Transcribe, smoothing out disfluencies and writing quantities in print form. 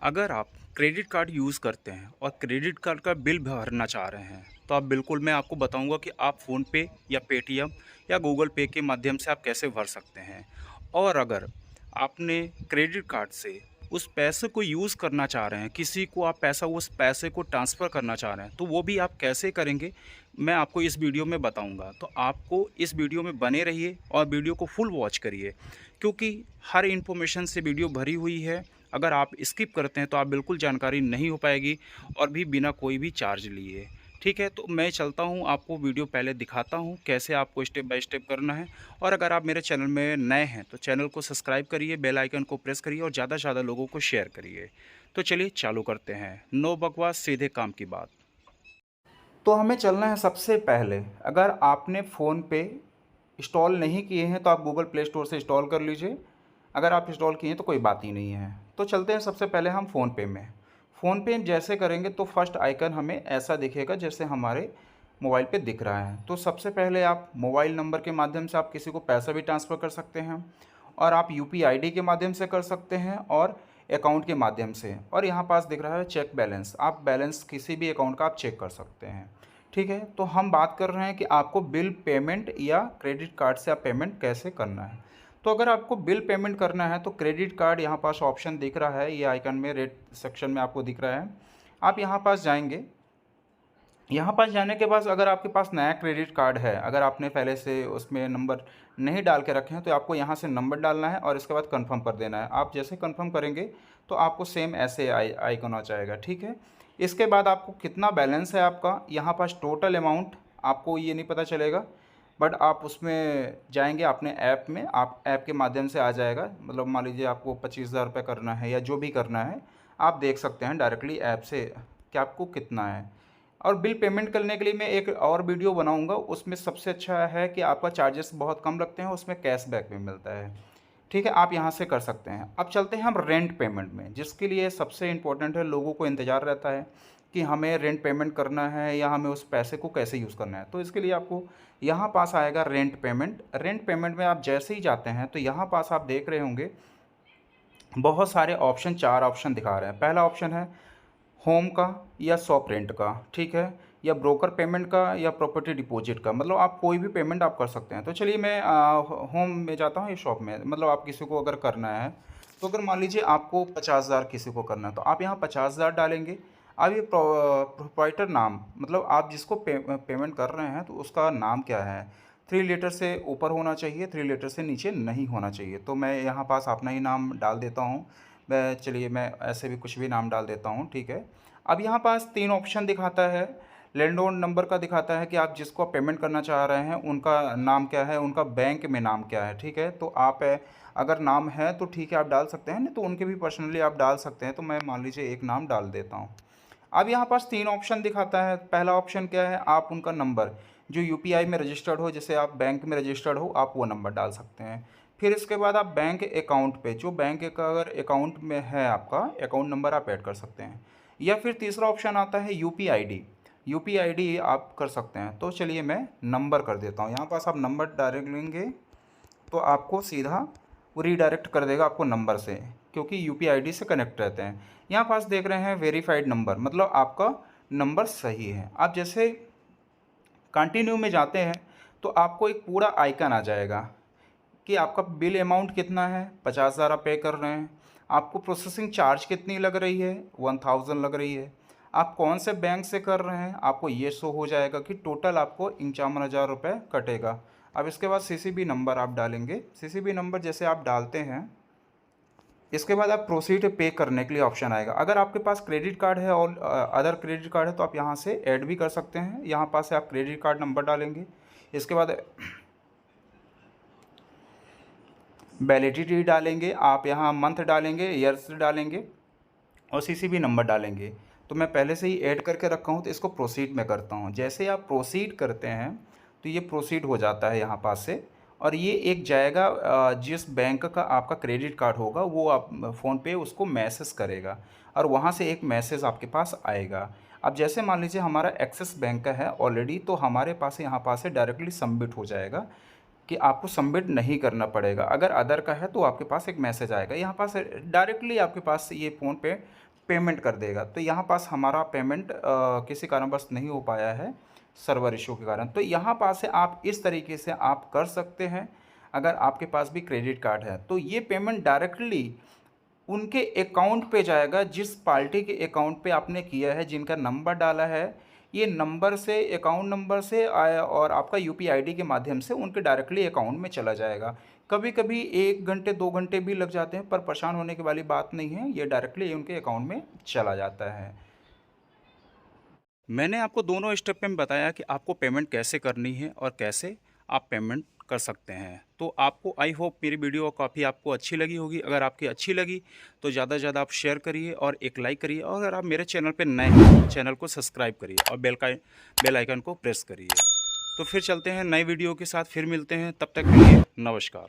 अगर आप credit card use करते हैं और क्रेडिट कार्ड का बिल भरना चाह रहे हैं, तो आप बिल्कुल मैं आपको बताऊंगा कि आप फ़ोनपे या पेटीएम या गूगल पे के माध्यम से आप कैसे भर सकते हैं। और अगर आपने क्रेडिट कार्ड से उस पैसे को यूज़ करना चाह रहे हैं, किसी को आप पैसा उस पैसे को ट्रांसफ़र करना चाह रहे हैं, तो वो भी आप कैसे करेंगे, मैं आपको इस वीडियो में बताऊंगा। तो आपको इस वीडियो में बने रहिए और वीडियो को फुल वॉच करिए, क्योंकि हर इन्फॉर्मेशन से वीडियो भरी हुई है। अगर आप स्किप करते हैं तो आप बिल्कुल जानकारी नहीं हो पाएगी, और भी बिना कोई भी चार्ज लिए। ठीक है, तो मैं चलता हूँ, आपको वीडियो पहले दिखाता हूँ कैसे आपको स्टेप बाय स्टेप करना है। और अगर आप मेरे चैनल में नए हैं तो चैनल को सब्सक्राइब करिए, बेल आइकन को प्रेस करिए और ज़्यादा से ज़्यादा लोगों को शेयर करिए। तो चलिए चालू करते हैं, नो बकवास, सीधे काम की बात। तो हमें चलना है सबसे पहले, अगर आपने फ़ोन पे इंस्टॉल नहीं किए हैं तो आप गूगल प्ले स्टोर से इंस्टॉल कर लीजिए। अगर आप इंस्टॉल किए हैं तो कोई बात ही नहीं है। तो चलते हैं सबसे पहले हम फ़ोनपे में। फ़ोनपे जैसे करेंगे तो फर्स्ट आइकन हमें ऐसा दिखेगा जैसे हमारे मोबाइल पे दिख रहा है। तो सबसे पहले आप मोबाइल नंबर के माध्यम से आप किसी को पैसा भी ट्रांसफ़र कर सकते हैं, और आप यूपीआई आईडी के माध्यम से कर सकते हैं, और अकाउंट के माध्यम से। और यहाँ पास दिख रहा है चेक बैलेंस, आप बैलेंस किसी भी अकाउंट का आप चेक कर सकते हैं। ठीक है, तो हम बात कर रहे हैं कि आपको बिल पेमेंट या क्रेडिट कार्ड से आप पेमेंट कैसे करना है। तो अगर आपको बिल पेमेंट करना है तो क्रेडिट कार्ड यहाँ पास ऑप्शन दिख रहा है, ये आइकन में रेड सेक्शन में आपको दिख रहा है। आप यहाँ पास जाएंगे, यहाँ पास जाने के बाद अगर आपके पास नया क्रेडिट कार्ड है, अगर आपने पहले से उसमें नंबर नहीं डाल के रखे हैं, तो आपको यहाँ से नंबर डालना है और इसके बाद कंफर्म कर देना है। आप जैसे कंफर्म करेंगे तो आपको सेम ऐसे आइकन आ जाएगा। ठीक है, इसके बाद आपको कितना बैलेंस है आपका, यहाँ पास टोटल अमाउंट आपको ये नहीं पता चलेगा, बट आप उसमें जाएंगे अपने ऐप में, आप ऐप के माध्यम से आ जाएगा। मतलब मान लीजिए आपको 25,000 रुपये करना है या जो भी करना है, आप देख सकते हैं डायरेक्टली ऐप से कि आपको कितना है। और बिल पेमेंट करने के लिए मैं एक और वीडियो बनाऊंगा, उसमें सबसे अच्छा है कि आपका चार्जेस बहुत कम लगते हैं, उसमें कैशबैक भी मिलता है। ठीक है, आप यहाँ से कर सकते हैं। अब चलते हैं हम रेंट पेमेंट में, जिसके लिए सबसे इम्पोर्टेंट है, लोगों को इंतज़ार रहता है कि हमें रेंट पेमेंट करना है या हमें उस पैसे को कैसे यूज़ करना है। तो इसके लिए आपको यहाँ पास आएगा रेंट पेमेंट। रेंट पेमेंट में आप जैसे ही जाते हैं तो यहाँ पास आप देख रहे होंगे बहुत सारे ऑप्शन, 4 ऑप्शन दिखा रहे हैं। पहला ऑप्शन है होम का या शॉप रेंट का, ठीक है, या ब्रोकर पेमेंट का या प्रॉपर्टी डिपॉजिट का। मतलब आप कोई भी पेमेंट आप कर सकते हैं। तो चलिए मैं होम में जाता हूँ या शॉप में। मतलब आप किसी को अगर करना है, तो अगर मान लीजिए आपको 50,000 किसी को करना है, तो आप यहाँ 50,000 डालेंगे। अब ये प्रोप्राइटर नाम, मतलब आप जिसको पेमेंट कर रहे हैं तो उसका नाम क्या है, 3 लेटर से ऊपर होना चाहिए, 3 लेटर से नीचे नहीं होना चाहिए। तो मैं यहाँ पास अपना ही नाम डाल देता हूँ। चलिए मैं ऐसे भी कुछ भी नाम डाल देता हूँ। ठीक है, अब यहाँ पास 3 ऑप्शन दिखाता है। लैंडलॉर्ड नंबर का दिखाता है कि आप जिसको आप पेमेंट करना चाह रहे हैं उनका नाम क्या है, उनका बैंक में नाम क्या है। ठीक है, तो आप अगर नाम है तो ठीक है आप डाल सकते हैं, नहीं तो उनके भी पर्सनली आप डाल सकते हैं। तो मैं मान लीजिए एक नाम डाल देता हूँ। अब यहाँ पास 3 ऑप्शन दिखाता है। पहला ऑप्शन क्या है, आप उनका नंबर जो यूपीआई में रजिस्टर्ड हो, जैसे आप बैंक में रजिस्टर्ड हो, आप वो नंबर डाल सकते हैं। फिर इसके बाद आप बैंक अकाउंट पे, जो बैंक का अगर अकाउंट में है आपका अकाउंट नंबर, आप ऐड कर सकते हैं। या फिर तीसरा ऑप्शन आता है यूपीआई आईडी, यूपीआई आईडी आप कर सकते हैं। तो चलिए मैं नंबर कर देता हूँ। यहाँ पास आप नंबर डायरेक्ट लेंगे तो आपको सीधा वो रीडायरेक्ट कर देगा आपको नंबर से, क्योंकि यूपीआई आईडी से कनेक्ट रहते हैं। यहाँ पास देख रहे हैं वेरीफाइड नंबर, मतलब आपका नंबर सही है। आप जैसे कंटिन्यू में जाते हैं तो आपको एक पूरा आइकन आ जाएगा कि आपका बिल अमाउंट कितना है, 50,000 आप पे कर रहे हैं। आपको प्रोसेसिंग चार्ज कितनी लग रही है, 1000 लग रही है। आप कौन से बैंक से कर रहे हैं, आपको ये शो हो जाएगा कि टोटल आपको 51,000 रुपये कटेगा। अब इसके बाद सीसीबी नंबर आप डालेंगे। सीसीबी नंबर जैसे आप डालते हैं, इसके बाद आप प्रोसीड पे करने के लिए ऑप्शन आएगा। अगर आपके पास क्रेडिट कार्ड है और अदर क्रेडिट कार्ड है तो आप यहाँ से ऐड भी कर सकते हैं। यहाँ पास से आप क्रेडिट कार्ड नंबर डालेंगे, इसके बाद वैलिडिटी डालेंगे, आप यहाँ मंथ डालेंगे, ईयर्स डालेंगे और सीसीबी नंबर डालेंगे। तो मैं पहले से ही ऐड करके रखा हूँ, तो इसको प्रोसीड में करता हूँ। जैसे ही आप प्रोसीड करते हैं तो ये प्रोसीड हो जाता है यहाँ पास से, और ये एक जाएगा जिस बैंक का आपका क्रेडिट कार्ड होगा वो आप फ़ोन पे उसको मैसेज करेगा, और वहाँ से एक मैसेज आपके पास आएगा। अब जैसे मान लीजिए हमारा एक्सिस बैंक का है ऑलरेडी, तो हमारे पास यहाँ पास से डायरेक्टली सबमिट हो जाएगा कि आपको सबमिट नहीं करना पड़ेगा। अगर अदर का है तो आपके पास एक मैसेज आएगा, यहाँ पास डायरेक्टली आपके पास ये फ़ोन पे पेमेंट कर देगा। तो यहाँ पास हमारा पेमेंट किसी कारणवश नहीं हो पाया है सर्वर इशू के कारण। तो यहाँ पास से आप इस तरीके से आप कर सकते हैं अगर आपके पास भी क्रेडिट कार्ड है। तो ये पेमेंट डायरेक्टली उनके अकाउंट पे जाएगा जिस पार्टी के अकाउंट पे आपने किया है, जिनका नंबर डाला है, ये नंबर से अकाउंट नंबर से आया और आपका यूपीआई आईडी के माध्यम से उनके डायरेक्टली अकाउंट में चला जाएगा। कभी कभी 1 घंटे 2 घंटे भी लग जाते हैं, पर परेशान होने की वाली बात नहीं है, ये डायरेक्टली उनके अकाउंट में चला जाता है। मैंने आपको दोनों स्टेप में बताया कि आपको पेमेंट कैसे करनी है और कैसे आप पेमेंट कर सकते हैं। तो आपको आई होप मेरी वीडियो काफ़ी आपको अच्छी लगी होगी। अगर आपकी अच्छी लगी तो ज़्यादा से ज़्यादा आप शेयर करिए और एक लाइक करिए, और अगर आप मेरे चैनल पे नए हैं चैनल को सब्सक्राइब करिए और बेल आइकन को प्रेस करिए। तो फिर चलते हैं नए वीडियो के साथ, फिर मिलते हैं, तब तक के लिए नमस्कार।